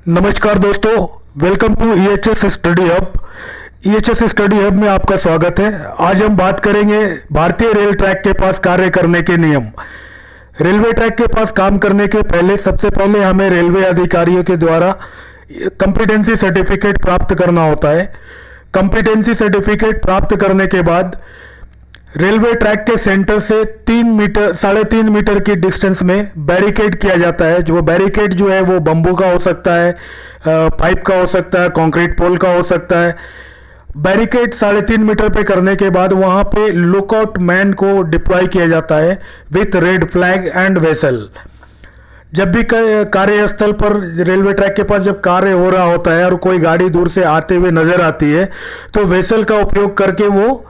नमस्कार दोस्तों, welcome to EHS study hub. EHS study hub में आपका स्वागत है। आज हम बात करेंगे भारतीय रेल ट्रैक के पास कार्य करने के नियम। रेलवे ट्रैक के पास काम करने के पहले सबसे पहले हमें रेलवे अधिकारियों के द्वारा कॉम्पिटेंसी सर्टिफिकेट प्राप्त करना होता है। कॉम्पिटेंसी सर्टिफिकेट प्राप्त करने के बाद रेलवे ट्रैक के सेंटर से 3.5 मीटर की डिस्टेंस में बैरिकेड किया जाता है। जो बैरिकेड जो है वो बम्बू का हो सकता है, पाइप का हो सकता है, कंक्रीट पोल का हो सकता है। बैरिकेड 3.5 मीटर पे करने के बाद वहाँ पे लुकआउट मैन को डिप्लॉय किया जाता है with red flag and vessel. जब भी कार्यस्थल पर रेलवे ट्रैक के पास जब कार्य हो रहा होता है और कोई गाड़ी दूर से आते हुए नजर आती है तो वेसल का उपयोग करके वो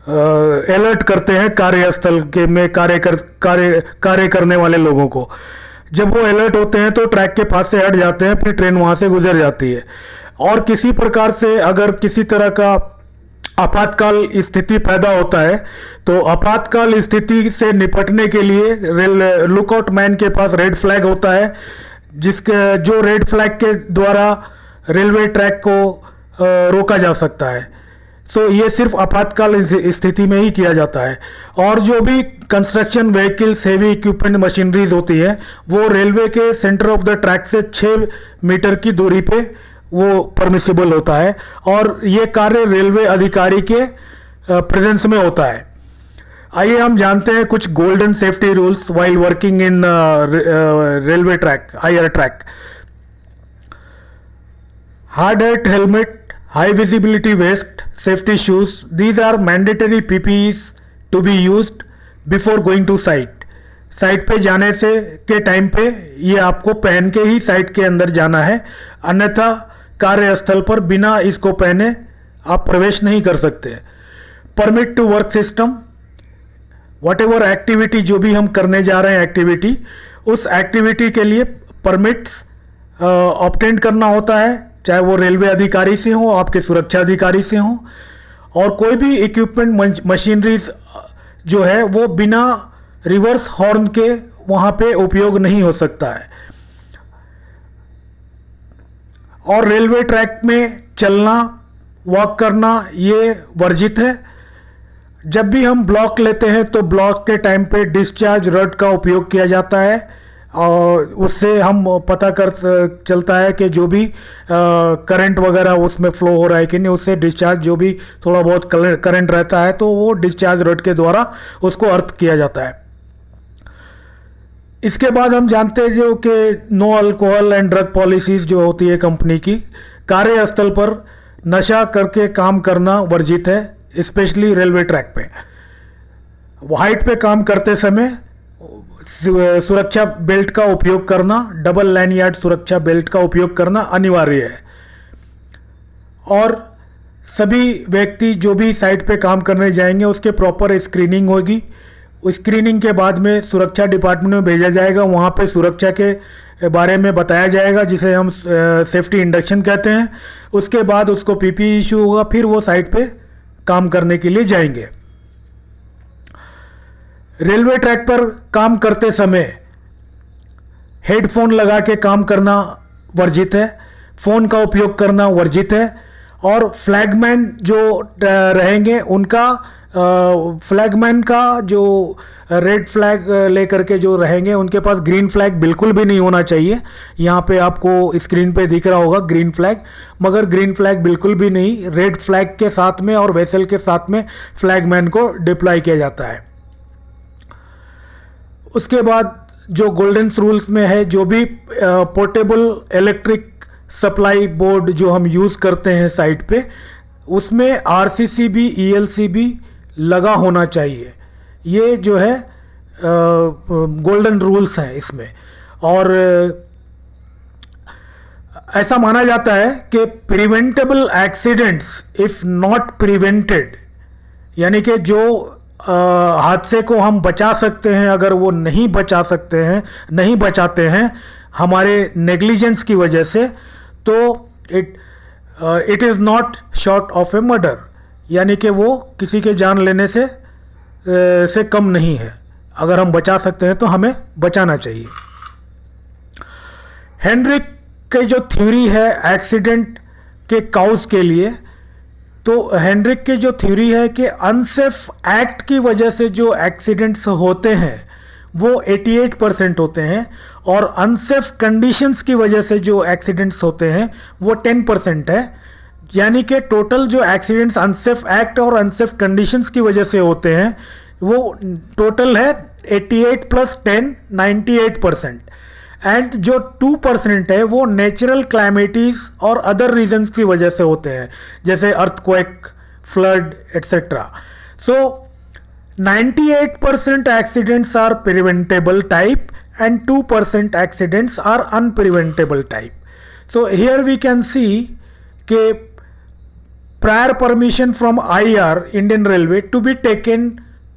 अलर्ट करते हैं कार्यस्थल के में कार्य करने वाले लोगों को। जब वो अलर्ट होते हैं तो ट्रैक के पास से हट जाते हैं, फिर ट्रेन वहां से गुजर जाती है। और किसी प्रकार से अगर किसी तरह का आपातकाल स्थिति पैदा होता है तो आपातकाल स्थिति से निपटने के लिए लुकआउट मैन के पास रेड फ्लैग होता है, जो रेड फ्लैग के द्वारा रेलवे ट्रैक को रोका जा सकता है। ये सिर्फ आपातकाल स्थिति में ही किया जाता है। और जो भी construction vehicles, heavy equipment, machineries होती है वो रेलवे के सेंटर ऑफ द ट्रैक से 6 मीटर की दूरी पे वो परमिसिबल होता है और ये कार्य रेलवे अधिकारी के प्रेजेंस में होता है। आइए हम जानते हैं कुछ golden safety rules while working in railway track, IR track. Hard hat helmet, high visibility vest, safety shoes, these are mandatory PPEs to be used before going to site। Site पे जाने से के टाइम पे ये आपको पहन के ही site के अंदर जाना है, अन्यथा कार्यस्थल पर बिना इसको पहने आप प्रवेश नहीं कर सकते। Permit to work system, whatever activity जो भी हम करने जा रहे हैं एक्टिविटी, उस एक्टिविटी के लिए परमिट्स ऑब्टेन करना होता है, चाहे वो रेलवे अधिकारी से हो, आपके सुरक्षा अधिकारी से हो। और कोई भी इक्विपमेंट, मशीनरीज जो है वो बिना रिवर्स हॉर्न के वहाँ पे उपयोग नहीं हो सकता है। और रेलवे ट्रैक में चलना, वॉक करना ये वर्जित है। जब भी हम ब्लॉक लेते हैं तो ब्लॉक के टाइम पे डिस्चार्ज रड का उपयोग किया जाता है और उससे हम पता कर चलता है कि जो भी करंट वगैरह उसमें फ्लो हो रहा है कि नहीं। उससे डिस्चार्ज जो भी थोड़ा बहुत करंट रहता है तो वो डिस्चार्ज रड के द्वारा उसको अर्थ किया जाता है। इसके बाद हम जानते हैं जो कि no alcohol and drug policies जो होती है कंपनी की, कार्यस्थल पर नशा करके काम करना वर्जित है, स्पेशली रेलवे ट्रैक पे। हाइट पे काम करते समय सुरक्षा बेल्ट का उपयोग करना, डबल लैनियार्ड सुरक्षा बेल्ट का उपयोग करना अनिवार्य है। और सभी व्यक्ति जो भी साइट पे काम करने जाएंगे उसके प्रॉपर स्क्रीनिंग होगी। उस स्क्रीनिंग के बाद में सुरक्षा डिपार्टमेंट में भेजा जाएगा, वहाँ पे सुरक्षा के बारे में बताया जाएगा जिसे हम सेफ्टी इंडक्शन कहते हैं। उसके बाद उसको पीपीई इशू होगा, फिर वो साइट पे काम करने के लिए जाएंगे। रेलवे ट्रैक पर काम करते समय हेडफोन लगा के काम करना वर्जित है, फ़ोन का उपयोग करना वर्जित है। और फ्लैगमैन जो रहेंगे उनका फ्लैगमैन का जो रेड फ्लैग लेकर के जो रहेंगे उनके पास ग्रीन फ्लैग बिल्कुल भी नहीं होना चाहिए। यहाँ पे आपको स्क्रीन पे दिख रहा होगा ग्रीन फ्लैग, मगर ग्रीन फ्लैग बिल्कुल भी नहीं, रेड फ्लैग के साथ में और वेसल के साथ में फ्लैगमैन को डिप्लॉय किया जाता है। उसके बाद जो गोल्डन रूल्स में है, जो भी पोर्टेबल इलेक्ट्रिक सप्लाई बोर्ड जो हम यूज़ करते हैं साइट पे, उसमें आरसीसीबी, ईएलसीबी लगा होना चाहिए। ये जो है गोल्डन रूल्स हैं इसमें। और ऐसा माना जाता है कि preventable accidents if not prevented, यानी कि जो हादसे को हम बचा सकते हैं, अगर वो नहीं बचाते हैं हमारे नेग्लिजेंस की वजह से, तो it is not short of A murder, यानी कि वो किसी के जान लेने से कम नहीं है। अगर हम बचा सकते हैं तो हमें बचाना चाहिए। हेनरिक के जो थ्योरी है एक्सीडेंट के काउज के लिए, तो हेनरिक की जो थ्योरी है कि अनसेफ एक्ट की वजह से जो एक्सीडेंट्स होते हैं वो 88% होते हैं, और अनसेफ कंडीशंस की वजह से जो एक्सीडेंट्स होते हैं वो 10% है। यानी कि टोटल जो एक्सीडेंट्स अनसेफ एक्ट और अनसेफ कंडीशंस की वजह से होते हैं वो टोटल है 88 प्लस 10 98%। एंड जो 2% है वो नेचुरल क्लैमिटीज और अदर रीजंस की वजह से होते हैं, जैसे earthquake, flood etcetera. So 98% accidents are preventable type and 2% accidents are unpreventable type. So here we can see कि prior permission from IR Indian Railway to be taken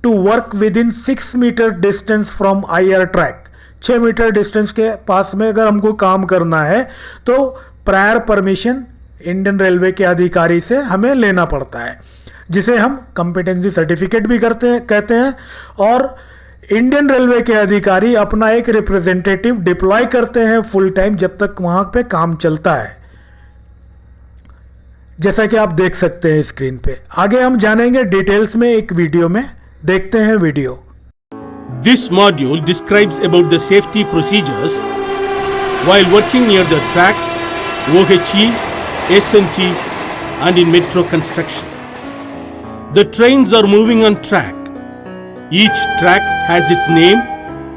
to work within 6 meter distance from IR track. 6 metre distance के पास में अगर हमको काम करना है तो प्रायर परमिशन इंडियन रेलवे के अधिकारी से हमें लेना पड़ता है, जिसे हम कॉम्पिटेंसी सर्टिफिकेट भी कहते हैं। और इंडियन रेलवे के अधिकारी अपना एक रिप्रेजेंटेटिव डिप्लॉय करते हैं फुल टाइम जब तक वहां पे काम चलता है, जैसा कि आप देख सकते हैं स्क्रीन पे। आगे हम जानेंगे डिटेल्स में एक वीडियो में, देखते हैं video. This module describes about the safety procedures while working near the track, OHE, SNT and in metro construction. The trains are moving on track. Each track has its name,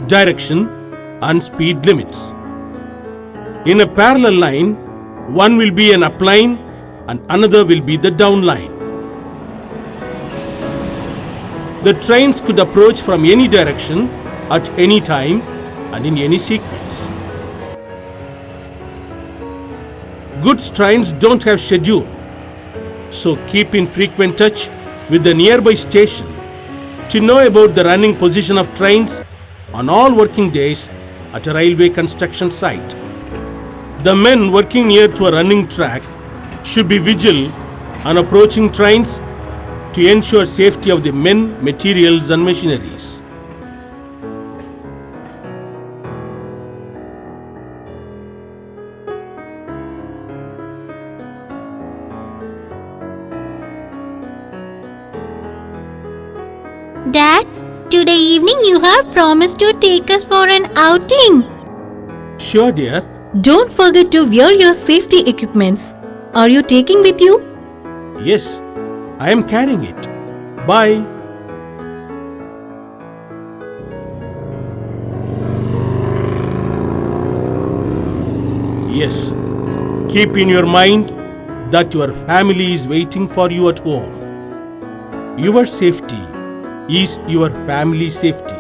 direction and speed limits. In a parallel line, one will be an upline and another will be the downline. The trains could approach from any direction at any time and in any sequence. Goods trains don't have schedule, so keep in frequent touch with the nearby station to know about the running position of trains on all working days at a railway construction site. The men working near to a running track should be vigilant on approaching trains to ensure safety of the men, materials and machineries. Dad, today evening you have promised to take us for an outing. Sure, dear. Don't forget to wear your safety equipments. Are you taking with you? Yes, I am carrying it. Bye. Yes, keep in your mind that your family is waiting for you at home. Your safety is your family's safety.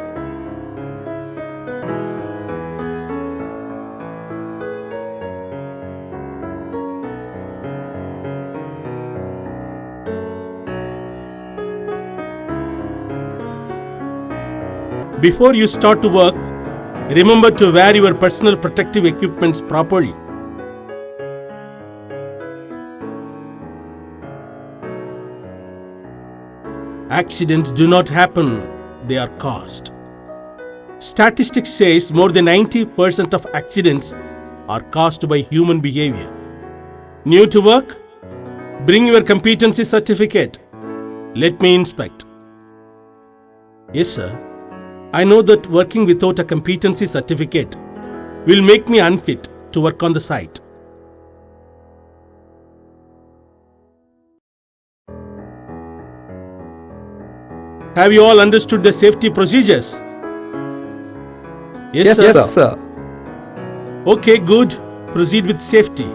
Before you start to work, remember to wear your personal protective equipments properly. Accidents do not happen, they are caused. Statistics says more than 90% of accidents are caused by human behavior. New to work? Bring your competency certificate. Let me inspect. Yes, sir. I know that working without a competency certificate will make me unfit to work on the site. Have you all understood the safety procedures? Yes, sir. Yes, sir. Okay, good. Proceed with safety.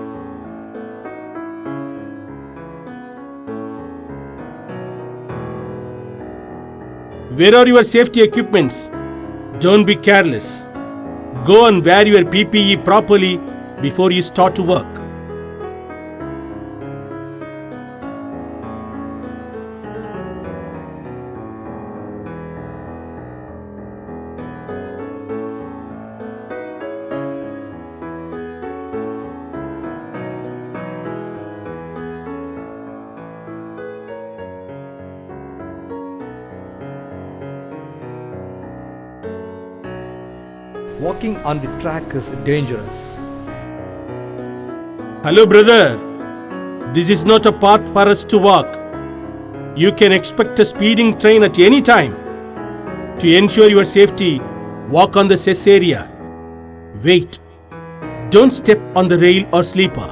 Where are your safety equipments? Don't be careless. Go and wear your PPE properly before you start to work. Walking on the track is dangerous. Hello, brother. This is not a path for us to walk. You can expect a speeding train at any time. To ensure your safety, walk on the cess area. Wait. Don't step on the rail or sleeper.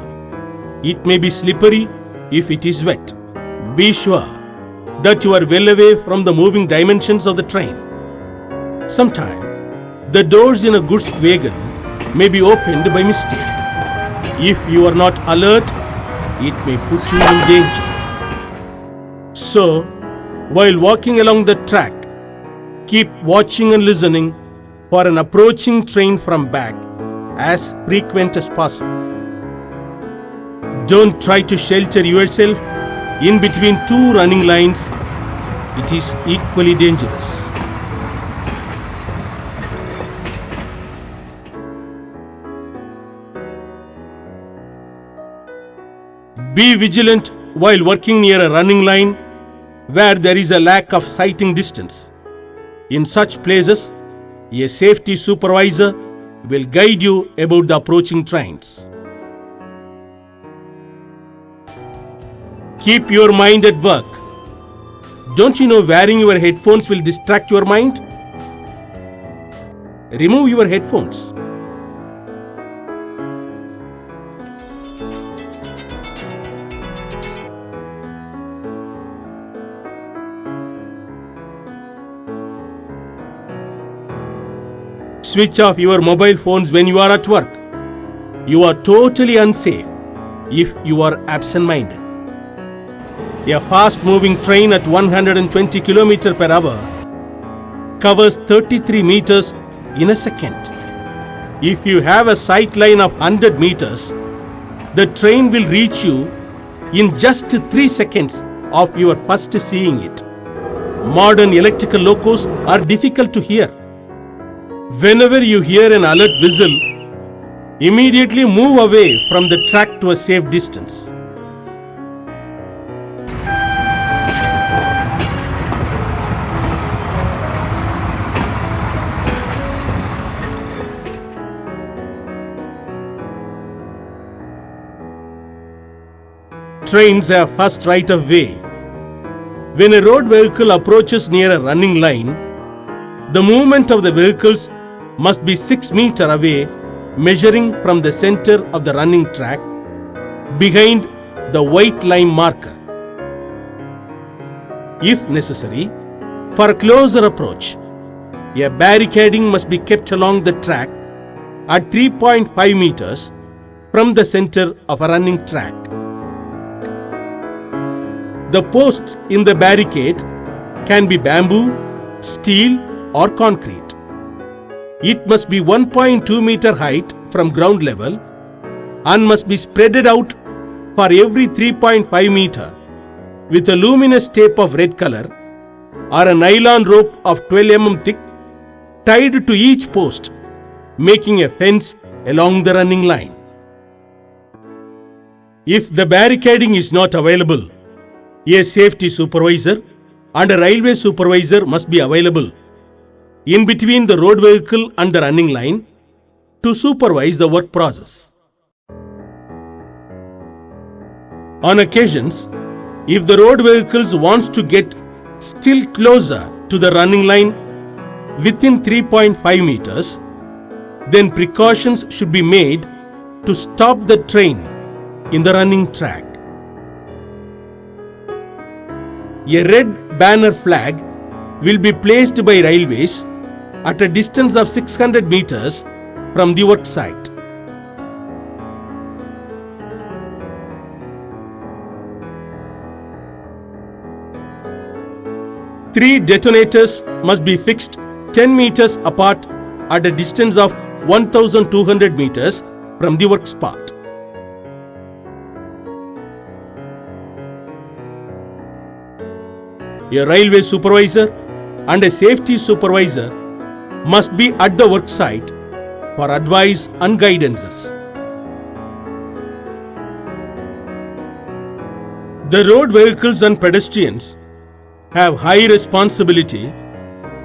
It may be slippery if it is wet. Be sure that you are well away from the moving dimensions of the train. Sometimes, the doors in a goods wagon may be opened by mistake. If you are not alert, it may put you in danger. So, while walking along the track, keep watching and listening for an approaching train from back as frequent as possible. Don't try to shelter yourself in between two running lines. It is equally dangerous. Be vigilant while working near a running line where there is a lack of sighting distance. In such places, a safety supervisor will guide you about the approaching trains. Keep your mind at work. Don't you know wearing your headphones will distract your mind? Remove your headphones. Switch off your mobile phones when you are at work. You are totally unsafe if you are absent-minded. A fast-moving train at 120 km per hour covers 33 meters in a second. If you have a sight line of 100 meters, the train will reach you in just 3 seconds of your first seeing it. Modern electrical locos are difficult to hear. Whenever you hear an alert whistle, immediately move away from the track to a safe distance. Trains have first right of way. When a road vehicle approaches near a running line, the movement of the vehicles must be 6 meters away, measuring from the center of the running track behind the white line marker. If necessary, for a closer approach, a barricading must be kept along the track at 3.5 meters from the center of a running track. The posts in the barricade can be bamboo, steel, or concrete. It must be 1.2 meter height from ground level and must be spreaded out for every 3.5 meter with a luminous tape of red color or a nylon rope of 12 mm thick tied to each post, making a fence along the running line. If the barricading is not available, a safety supervisor and a railway supervisor must be available in between the road vehicle and the running line to supervise the work process. On occasions, if the road vehicles wants to get still closer to the running line within 3.5 meters, then precautions should be made to stop the train in the running track. A red banner flag will be placed by railways at a distance of 600 meters from the work site. Three detonators must be fixed 10 meters apart at a distance of 1,200 meters from the work spot. A railway supervisor and a safety supervisor must be at the work site for advice and guidances. The road vehicles and pedestrians have high responsibility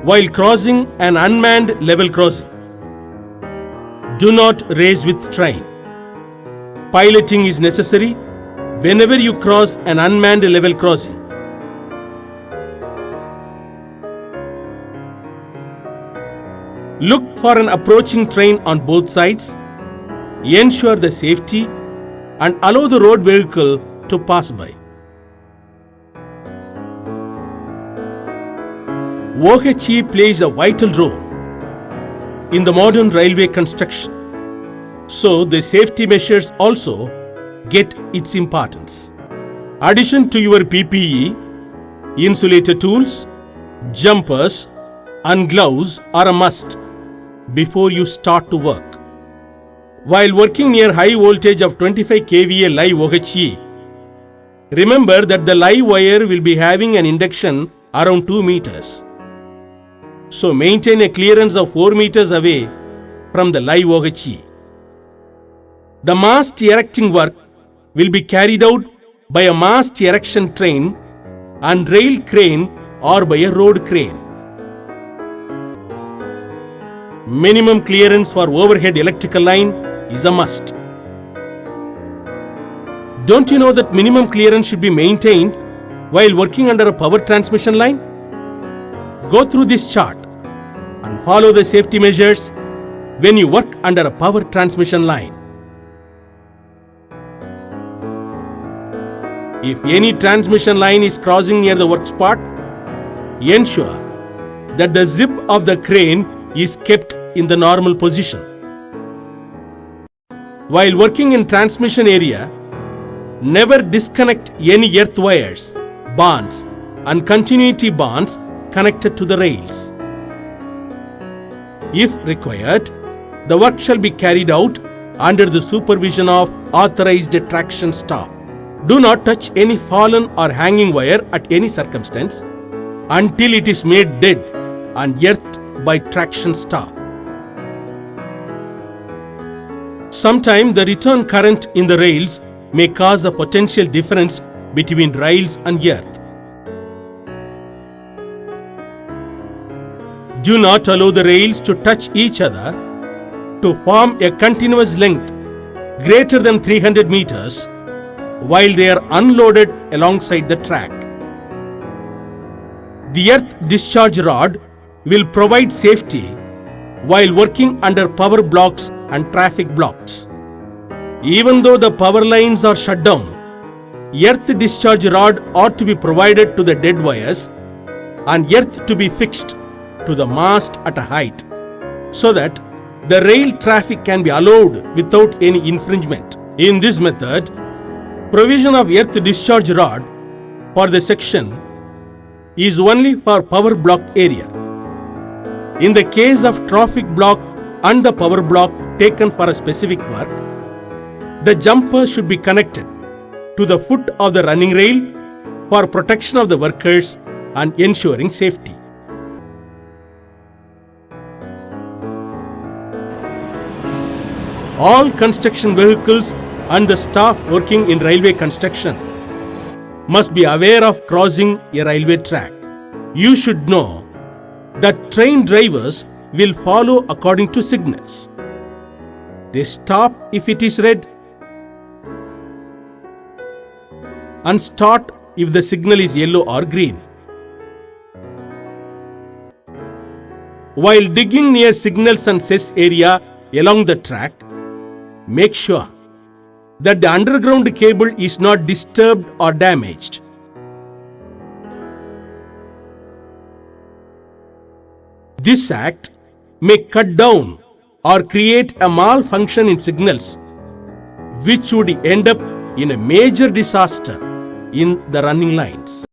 while crossing an unmanned level crossing. Do not race with train. Piloting is necessary whenever you cross an unmanned level crossing. Look for an approaching train on both sides, ensure the safety, and allow the road vehicle to pass by. OHE plays a vital role in the modern railway construction, so the safety measures also get its importance. Addition to your PPE, insulator tools, jumpers, and gloves are a must before you start to work. While working near high voltage of 25 kVA live OHE, remember that the live wire will be having an induction around 2 meters. So maintain a clearance of 4 meters away from the live OHE. The mast erecting work will be carried out by a mast erection train and rail crane or by a road crane. Minimum clearance for overhead electrical line is a must. Don't you know that minimum clearance should be maintained while working under a power transmission line? Go through this chart and follow the safety measures when you work under a power transmission line. If any transmission line is crossing near the work spot, ensure that the zip of the crane is kept in the normal position. While working in transmission area, never disconnect any earth wires, bands, and continuity bands connected to the rails. If required, the work shall be carried out under the supervision of authorized traction staff. Do not touch any fallen or hanging wire at any circumstance until it is made dead and earthed by traction staff. Sometimes the return current in the rails may cause a potential difference between rails and earth. Do not allow the rails to touch each other to form a continuous length greater than 300 meters while they are unloaded alongside the track. The earth discharge rod will provide safety while working under power blocks and traffic blocks. Even though the power lines are shut down, earth discharge rod ought to be provided to the dead wires and earth to be fixed to the mast at a height so that the rail traffic can be allowed without any infringement. In this method, provision of earth discharge rod for the section is only for power block area. In the case of traffic block and the power block taken for a specific work, the jumper should be connected to the foot of the running rail for protection of the workers and ensuring safety. All construction vehicles and the staff working in railway construction must be aware of crossing a railway track. You should know that train drivers will follow according to signals. They stop if it is red and start if the signal is yellow or green. While digging near signals and cess area along the track, make sure that the underground cable is not disturbed or damaged. This act may cut down or create a malfunction in signals, which would end up in a major disaster in the running lines.